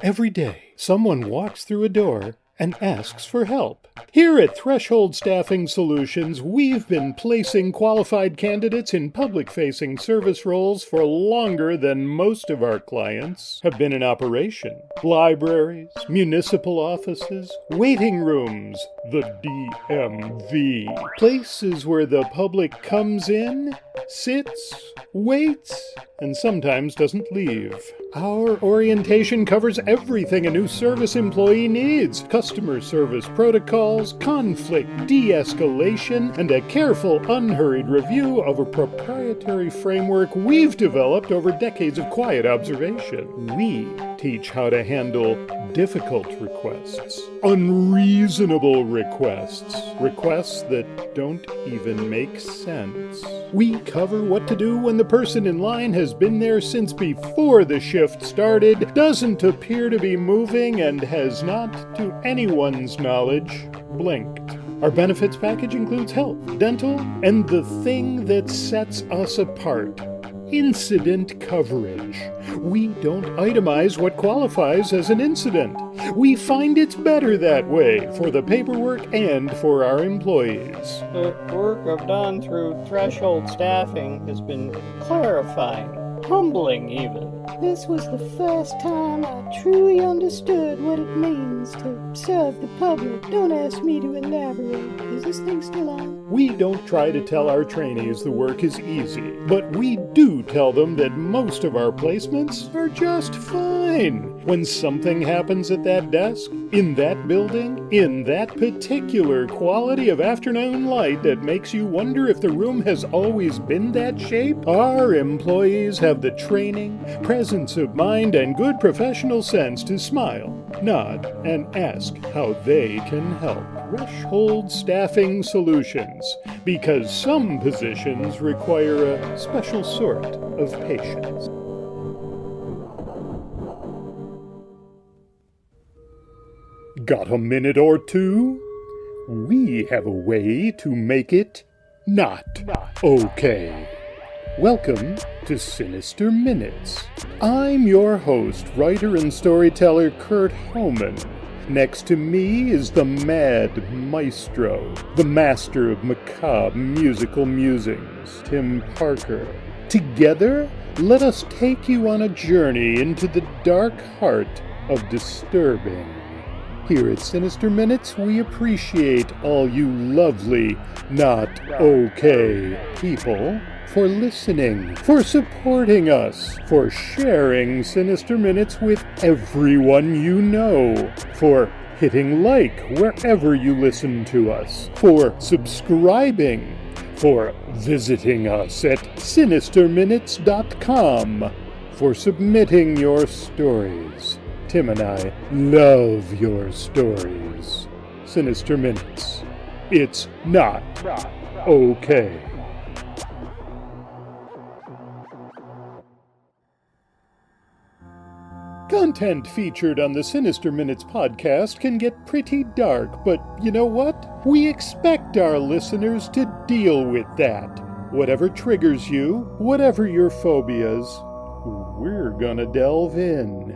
Every day, someone walks through a door and asks for help. Here at Threshold Staffing Solutions, we've been placing qualified candidates in public-facing service roles for longer than most of our clients have been in operation. Libraries, municipal offices, waiting rooms, the DMV. Places where the public comes in, sits, waits, and sometimes doesn't leave. Our orientation covers everything a new service employee needs: customer service protocols, conflict de-escalation, and a careful, unhurried review of a proprietary framework we've developed over decades of quiet observation. We teach how to handle difficult requests, unreasonable requests, requests that don't even make sense. We cover what to do when the person in line has been there since before the shift started, doesn't appear to be moving, and has not, to anyone's knowledge, blinked. Our benefits package includes health, dental, and the thing that sets us apart: incident coverage. We don't itemize what qualifies as an incident. We find it's better that way for the paperwork and for our employees. The work I've done through Threshold Staffing has been clarifying, humbling even. This was the first time I truly understood what it means to serve the public. Don't ask me to elaborate. Is this thing still on? We don't try to tell our trainees the work is easy, but we do tell them that most of our placements are just fine. When something happens at that desk, in that building, in that particular quality of afternoon light that makes you wonder if the room has always been that shape, our employees have the training, presence of mind, and good professional sense to smile, nod, and ask how they can help. Threshold Staffing Solutions, because some positions require a special sort of patience. Got a minute or two? We have a way to make it not okay. Welcome to Sinister Minutes. I'm your host, writer and storyteller Kurt Homan. Next to me is the mad maestro, the master of macabre musical musings, Tim Parker. Together, let us take you on a journey into the dark heart of disturbing. Here at Sinister Minutes, we appreciate all you lovely, not okay people for listening, for supporting us, for sharing Sinister Minutes with everyone you know, for hitting like wherever you listen to us, for subscribing, for visiting us at sinisterminutes.com, for submitting your stories. Tim and I love your stories. Sinister Minutes. It's not okay. Content featured on the Sinister Minutes podcast can get pretty dark, but you know what? We expect our listeners to deal with that. Whatever triggers you, whatever your phobias, we're gonna delve in.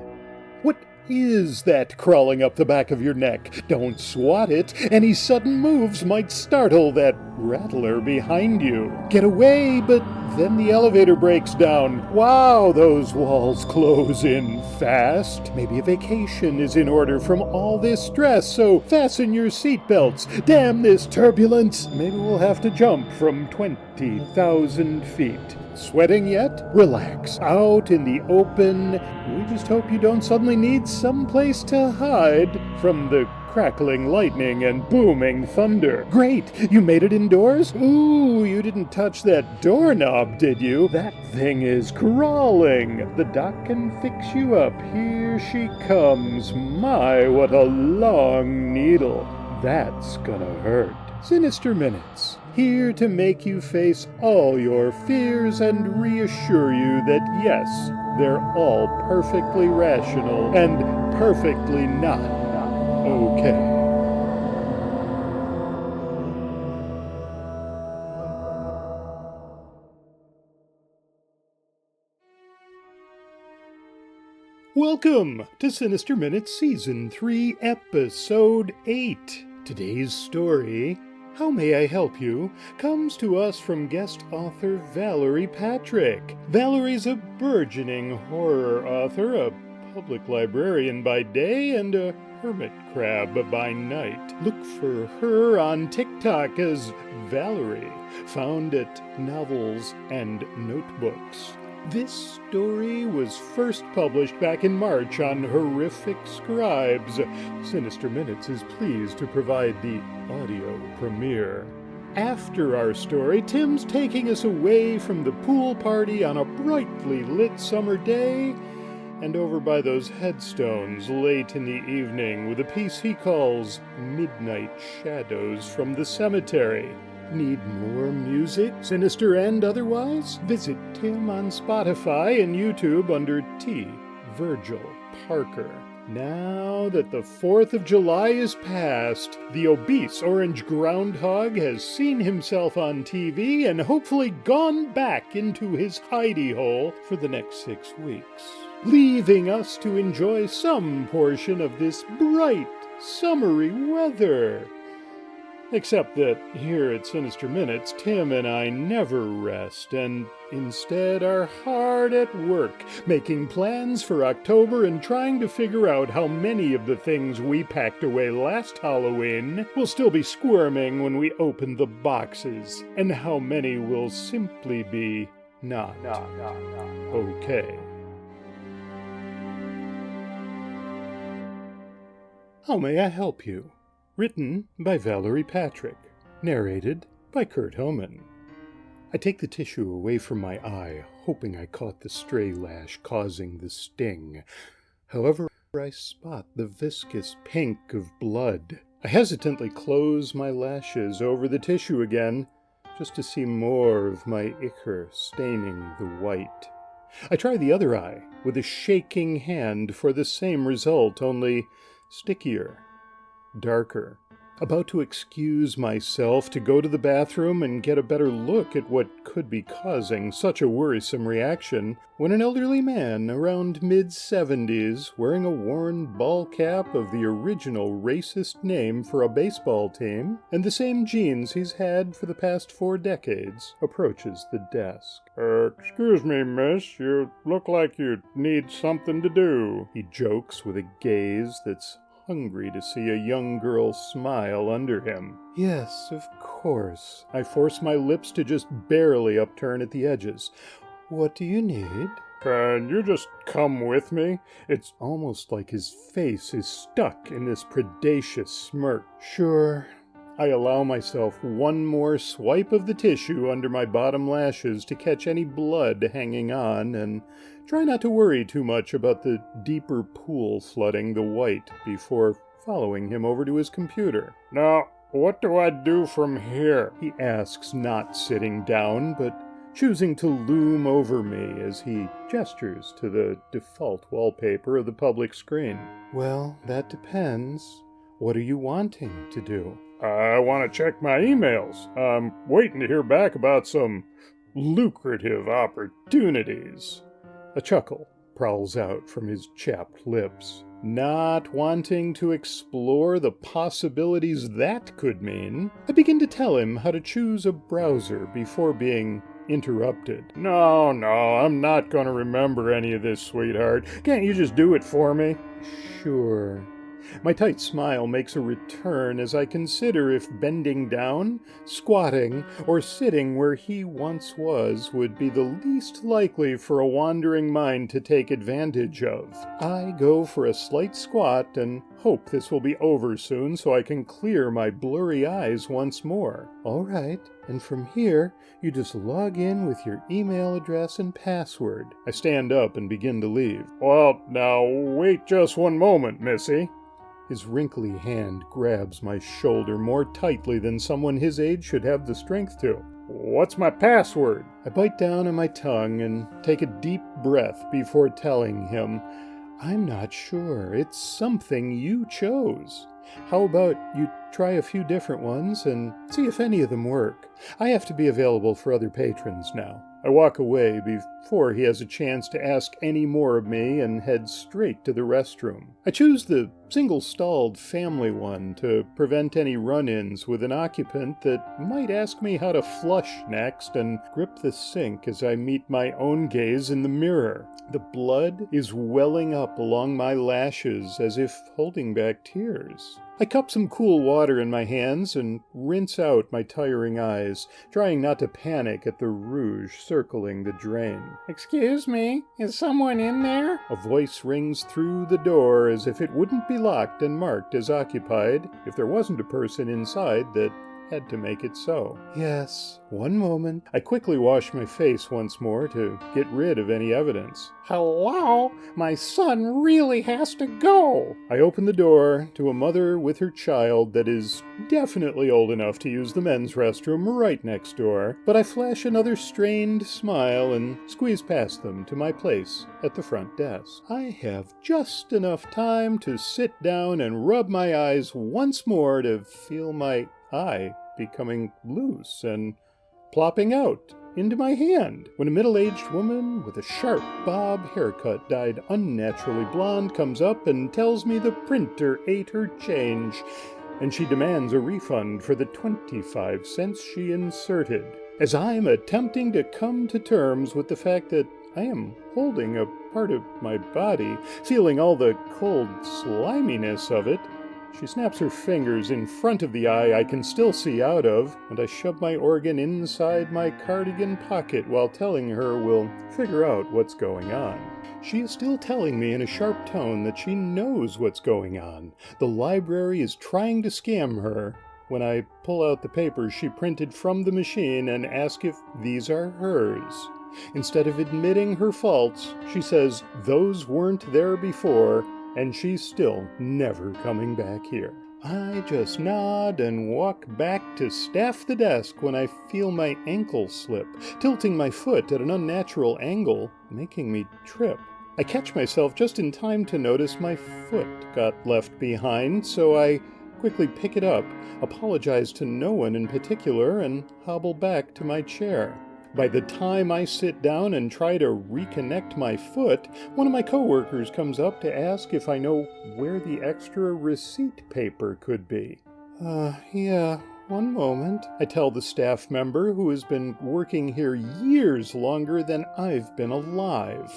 What is that crawling up the back of your neck? Don't swat it. Any sudden moves might startle that rattler behind you. Get away, but then the elevator breaks down. Wow, those walls close in fast. Maybe a vacation is in order from all this stress, so fasten your seatbelts. Damn this turbulence. Maybe we'll have to jump from 20,000 feet. Sweating yet? Relax. Out in the open. We just hope you don't suddenly need someplace to hide from the crackling lightning and booming thunder. Great! You made it indoors? Ooh, you didn't touch that doorknob, did you? That thing is crawling. The doc can fix you up. Here she comes. My, what a long needle. That's gonna hurt. Sinister Minutes. Here to make you face all your fears and reassure you that yes, they're all perfectly rational and perfectly not okay. Welcome to Sinister Minutes Season 3, Episode 8. Today's story, How May I Help You?, comes to us from guest author Valerie Patrick. Valerie's a burgeoning horror author, a public librarian by day, and a hermit crab by night. Look for her on TikTok as Valerie, found at Novels and Notebooks. This story was first published back in March on Horrific Scribes. Sinister Minutes is pleased to provide the audio premiere. After our story, Tim's taking us away from the pool party on a brightly lit summer day and over by those headstones late in the evening with a piece he calls Midnight Shadows from the Cemetery. Need more music, sinister and otherwise? Visit Tim on Spotify and YouTube under T. Virgil Parker. Now that the 4th of July is past, the obese orange groundhog has seen himself on TV and hopefully gone back into his hidey hole for the next 6 weeks, leaving us to enjoy some portion of this bright, summery weather. Except that here at Sinister Minutes, Tim and I never rest, and instead are hard at work, making plans for October and trying to figure out how many of the things we packed away last Halloween will still be squirming when we open the boxes, and how many will simply be not okay. How May I Help You? Written by Valerie Patrick. Narrated by Kurt Homan. I take the tissue away from my eye, hoping I caught the stray lash causing the sting. However, I spot the viscous pink of blood. I hesitantly close my lashes over the tissue again, just to see more of my ichor staining the white. I try the other eye with a shaking hand for the same result, only stickier. Darker. About to excuse myself to go to the bathroom and get a better look at what could be causing such a worrisome reaction, when an elderly man around mid-70s, wearing a worn ball cap of the original racist name for a baseball team, and the same jeans he's had for the past 4 decades, approaches the desk. Excuse me, miss, you look like you need something to do," he jokes with a gaze that's hungry to see a young girl smile under him. Yes, of course. I force my lips to just barely upturn at the edges. What do you need? Can you just come with me? It's almost like his face is stuck in this predacious smirk. Sure. I allow myself one more swipe of the tissue under my bottom lashes to catch any blood hanging on, and try not to worry too much about the deeper pool flooding the white before following him over to his computer. Now, what do I do from here? He asks, not sitting down, but choosing to loom over me as he gestures to the default wallpaper of the public screen. Well, that depends. What are you wanting to do? I want to check my emails. I'm waiting to hear back about some lucrative opportunities. A chuckle prowls out from his chapped lips. Not wanting to explore the possibilities that could mean, I begin to tell him how to choose a browser before being interrupted. No, I'm not going to remember any of this, sweetheart. Can't you just do it for me? Sure. My tight smile makes a return as I consider if bending down, squatting, or sitting where he once was would be the least likely for a wandering mind to take advantage of. I go for a slight squat and hope this will be over soon so I can clear my blurry eyes once more. All right, and from here, you just log in with your email address and password. I stand up and begin to leave. Well, now, wait just one moment, Missy. His wrinkly hand grabs my shoulder more tightly than someone his age should have the strength to. What's my password? I bite down on my tongue and take a deep breath before telling him, I'm not sure. It's something you chose. How about you try a few different ones and see if any of them work? I have to be available for other patrons now. I walk away before he has a chance to ask any more of me and head straight to the restroom. I choose the single-stalled family one to prevent any run-ins with an occupant that might ask me how to flush next and grip the sink as I meet my own gaze in the mirror. The blood is welling up along my lashes as if holding back tears. I cup some cool water in my hands and rinse out my tiring eyes, trying not to panic at the rouge circling the drain. "Excuse me, is someone in there?" A voice rings through the door as if it wouldn't be locked and marked as occupied if there wasn't a person inside that had to make it so. Yes, one moment. I quickly wash my face once more to get rid of any evidence. "Hello? My son really has to go." I open the door to a mother with her child that is definitely old enough to use the men's restroom right next door, but I flash another strained smile and squeeze past them to my place at the front desk. I have just enough time to sit down and rub my eyes once more to feel my eye becoming loose and plopping out into my hand when a middle-aged woman with a sharp bob haircut dyed unnaturally blonde comes up and tells me the printer ate her change and she demands a refund for the 25 cents she inserted. As I'm attempting to come to terms with the fact that I am holding a part of my body, feeling all the cold sliminess of it, she snaps her fingers in front of the eye I can still see out of, and I shove my organ inside my cardigan pocket while telling her we'll figure out what's going on. She is still telling me in a sharp tone that she knows what's going on. The library is trying to scam her when I pull out the papers she printed from the machine and ask if these are hers. Instead of admitting her faults, she says those weren't there before, and she's still never coming back here. I just nod and walk back to staff the desk when I feel my ankle slip, tilting my foot at an unnatural angle, making me trip. I catch myself just in time to notice my foot got left behind, so I quickly pick it up, apologize to no one in particular, and hobble back to my chair. By the time I sit down and try to reconnect my foot, one of my coworkers comes up to ask if I know where the extra receipt paper could be. Yeah, one moment, I tell the staff member who has been working here years longer than I've been alive.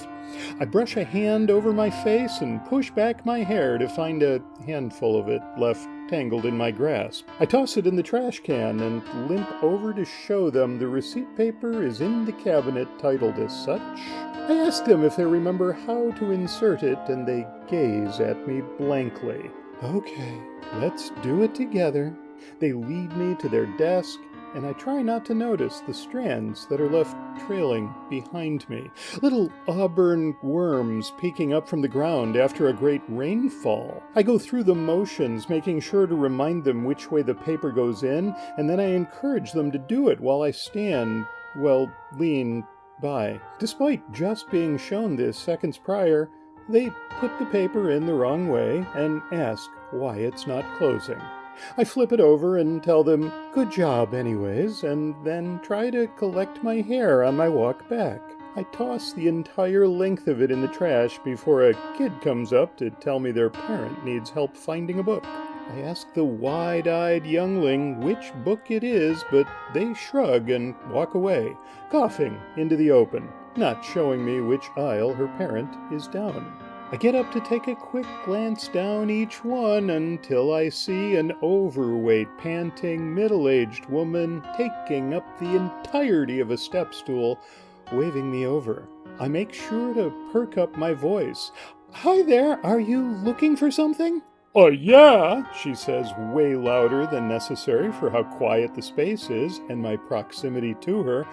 I brush a hand over my face and push back my hair to find a handful of it left tangled in my grasp. I toss it in the trash can and limp over to show them the receipt paper is in the cabinet titled as such. I ask them if they remember how to insert it, and they gaze at me blankly. Okay, let's do it together. They lead me to their desk, and I try not to notice the strands that are left trailing behind me. Little auburn worms peeking up from the ground after a great rainfall. I go through the motions, making sure to remind them which way the paper goes in, and then I encourage them to do it while I stand, lean by. Despite just being shown this seconds prior, they put the paper in the wrong way and ask why it's not closing. I flip it over and tell them, good job anyways, and then try to collect my hair on my walk back. I toss the entire length of it in the trash before a kid comes up to tell me their parent needs help finding a book. I ask the wide-eyed youngling which book it is, but they shrug and walk away, coughing into the open, not showing me which aisle her parent is down. I get up to take a quick glance down each one until I see an overweight, panting, middle-aged woman taking up the entirety of a step stool, waving me over. I make sure to perk up my voice. Hi there, are you looking for something? Oh, yeah, she says way louder than necessary for how quiet the space is and my proximity to her.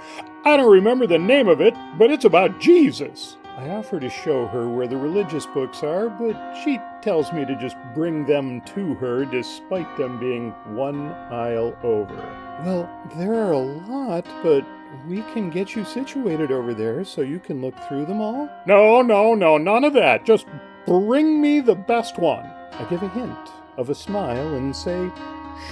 I don't remember the name of it, but it's about Jesus. I offer to show her where the religious books are, but she tells me to just bring them to her despite them being one aisle over. Well, there are a lot, but we can get you situated over there so you can look through them all. No, none of that. Just bring me the best one. I give a hint of a smile and say,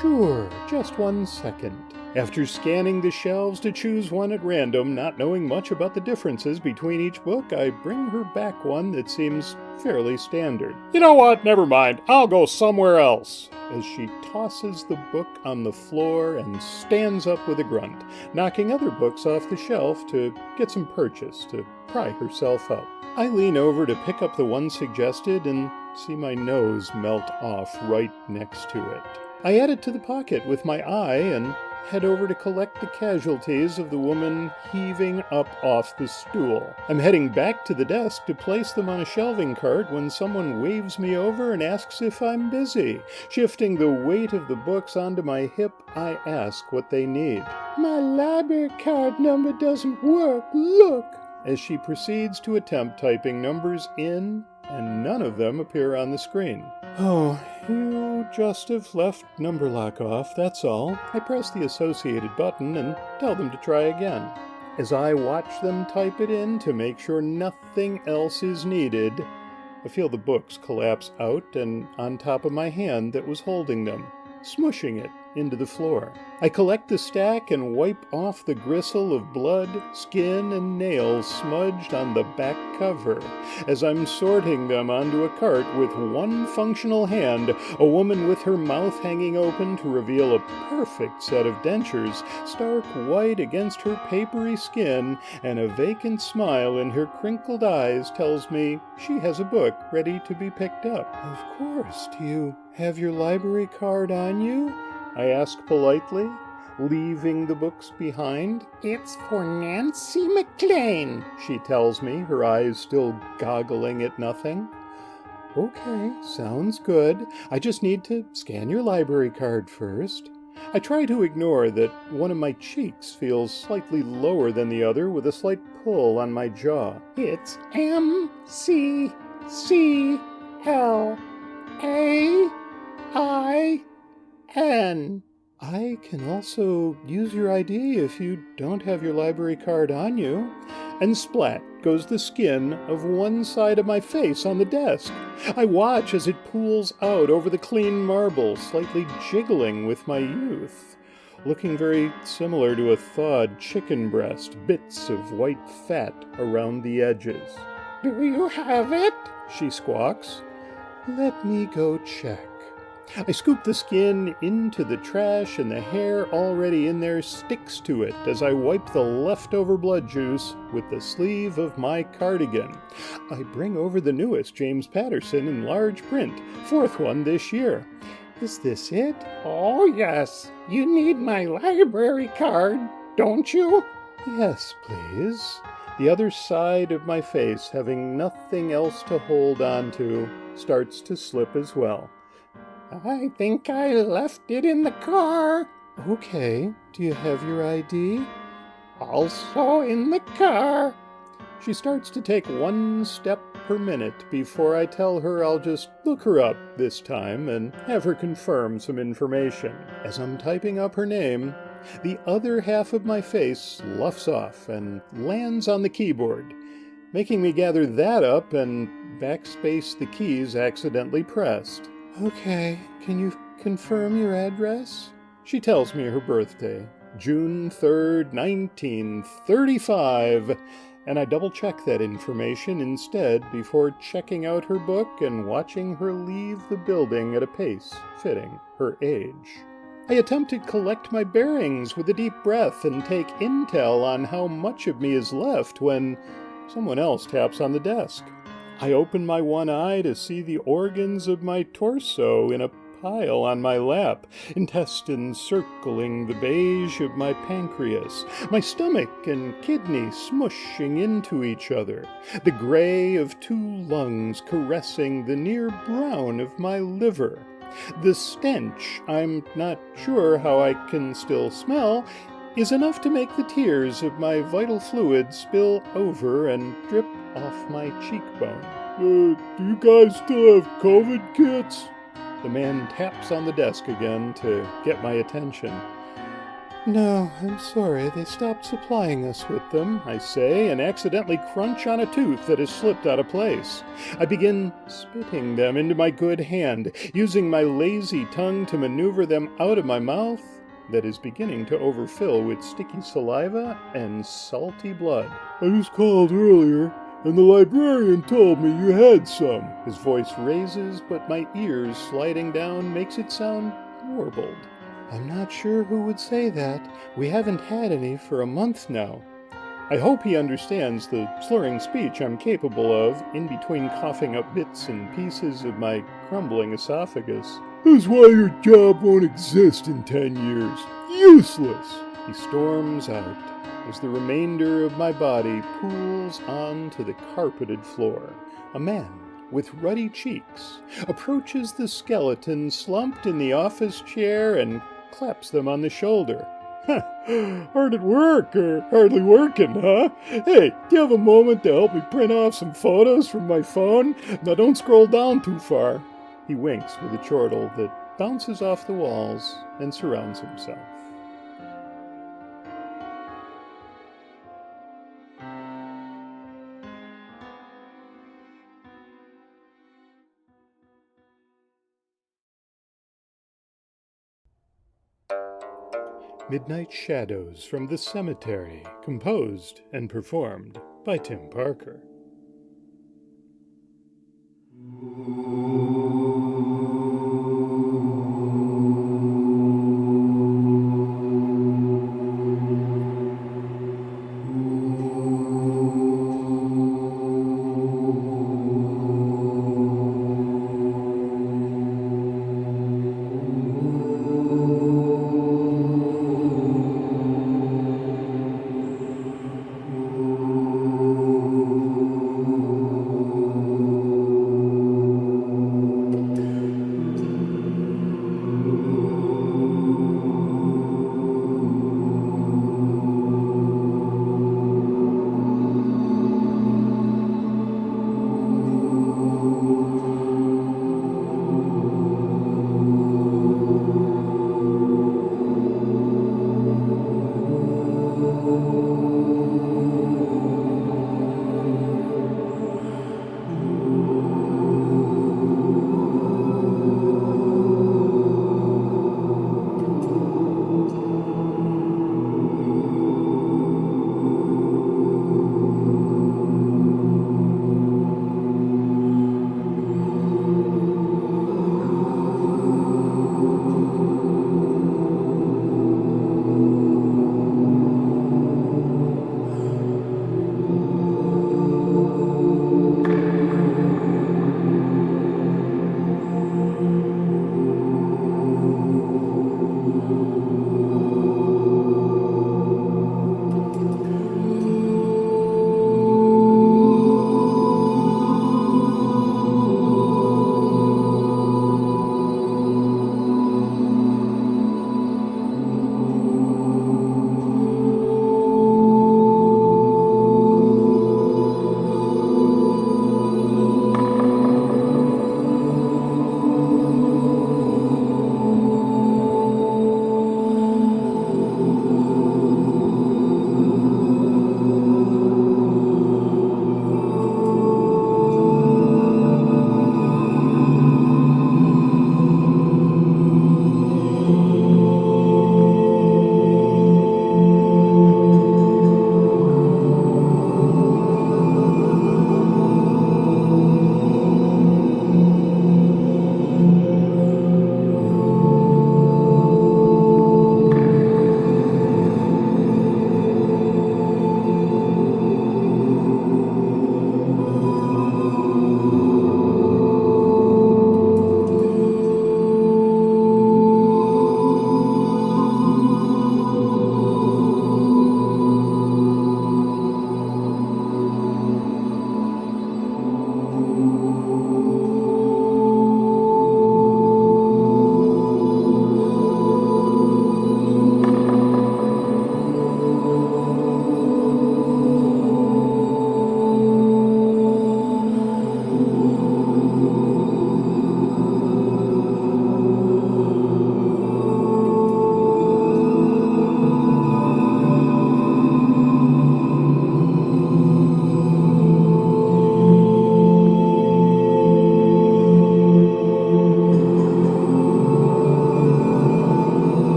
sure, just 1 second. After scanning the shelves to choose one at random, not knowing much about the differences between each book, I bring her back one that seems fairly standard. You know what? Never mind. I'll go somewhere else. As she tosses the book on the floor and stands up with a grunt, knocking other books off the shelf to get some purchase, to pry herself up. I lean over to pick up the one suggested and see my nose melt off right next to it. I add it to the pocket with my eye and head over to collect the casualties of the woman heaving up off the stool. I'm heading back to the desk to place them on a shelving cart when someone waves me over and asks if I'm busy. Shifting the weight of the books onto my hip, I ask what they need. My library card number doesn't work. Look! As she proceeds to attempt typing numbers in, and none of them appear on the screen. Oh, you just have left number lock off, that's all. I press the associated button and tell them to try again. As I watch them type it in to make sure nothing else is needed, I feel the books collapse out and on top of my hand that was holding them, smushing it into the floor. I collect the stack and wipe off the gristle of blood, skin, and nails smudged on the back cover. As I'm sorting them onto a cart with one functional hand, a woman with her mouth hanging open to reveal a perfect set of dentures, stark white against her papery skin, and a vacant smile in her crinkled eyes tells me she has a book ready to be picked up. Of course. Do you have your library card on you? I ask politely, leaving the books behind. It's for Nancy McLean, she tells me, her eyes still goggling at nothing. Okay, sounds good. I just need to scan your library card first. I try to ignore that one of my cheeks feels slightly lower than the other with a slight pull on my jaw. It's MCCLAIN. I can also use your ID if you don't have your library card on you. And splat goes the skin of one side of my face on the desk. I watch as it pools out over the clean marble, slightly jiggling with my youth, looking very similar to a thawed chicken breast, bits of white fat around the edges. Do you have it? She squawks. Let me go check. I scoop the skin into the trash and the hair already in there sticks to it as I wipe the leftover blood juice with the sleeve of my cardigan. I bring over the newest James Patterson in large print, 4th one this year. Is this it? Oh, yes. You need my library card, don't you? Yes, please. The other side of my face, having nothing else to hold on to, starts to slip as well. I think I left it in the car. Okay. Do you have your ID? Also in the car. She starts to take one step per minute before I tell her I'll just look her up this time and have her confirm some information. As I'm typing up her name, the other half of my face luffs off and lands on the keyboard, making me gather that up and backspace the keys accidentally pressed. Okay, can you confirm your address? She tells me her birthday, June 3rd, 1935, and I double-check that information instead before checking out her book and watching her leave the building at a pace fitting her age. I attempt to collect my bearings with a deep breath and take intel on how much of me is left when someone else taps on the desk. I open my one eye to see the organs of my torso in a pile on my lap, intestines circling the beige of my pancreas, my stomach and kidney smushing into each other, the gray of 2 lungs caressing the near brown of my liver. The stench, I'm not sure how I can still smell, is enough to make the tears of my vital fluid spill over and drip off my cheekbone. Do you guys still have COVID kits? The man taps on the desk again to get my attention. No, I'm sorry, they stopped supplying us with them, I say, and accidentally crunch on a tooth that has slipped out of place. I begin spitting them into my good hand, using my lazy tongue to maneuver them out of my mouth that is beginning to overfill with sticky saliva and salty blood. I just called earlier, and the librarian told me you had some. His voice raises, but my ears sliding down makes it sound warbled. I'm not sure who would say that. We haven't had any for a month now. I hope he understands the slurring speech I'm capable of in between coughing up bits and pieces of my crumbling esophagus. That's why your job won't exist in 10 years. Useless! He storms out as the remainder of my body pools onto the carpeted floor. A man with ruddy cheeks approaches the skeleton slumped in the office chair and claps them on the shoulder. Hard at work, or hardly working, huh? Hey, do you have a moment to help me print off some photos from my phone? Now don't scroll down too far. He winks with a chortle that bounces off the walls and surrounds himself. Midnight Shadows from the Cemetery, composed and performed by Tim Parker.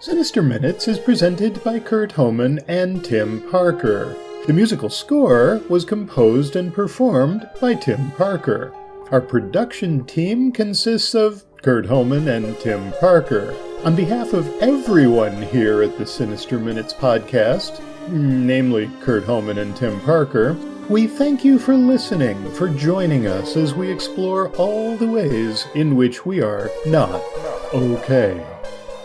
Sinister Minutes is presented by Kurt Hohman and Tim Parker. The musical score was composed and performed by Tim Parker. Our production team consists of Kurt Hohman and Tim Parker. On behalf of everyone here at the Sinister Minutes podcast, namely Kurt Hohman and Tim Parker, we thank you for listening, for joining us as we explore all the ways in which we are not okay.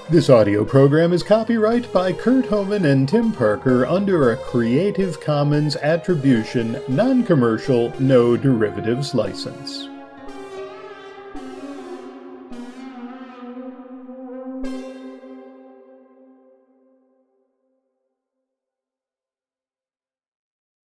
This audio program is copyright by Kurt Hohman and Tim Parker under a Creative Commons Attribution, Non-Commercial, No Derivatives license.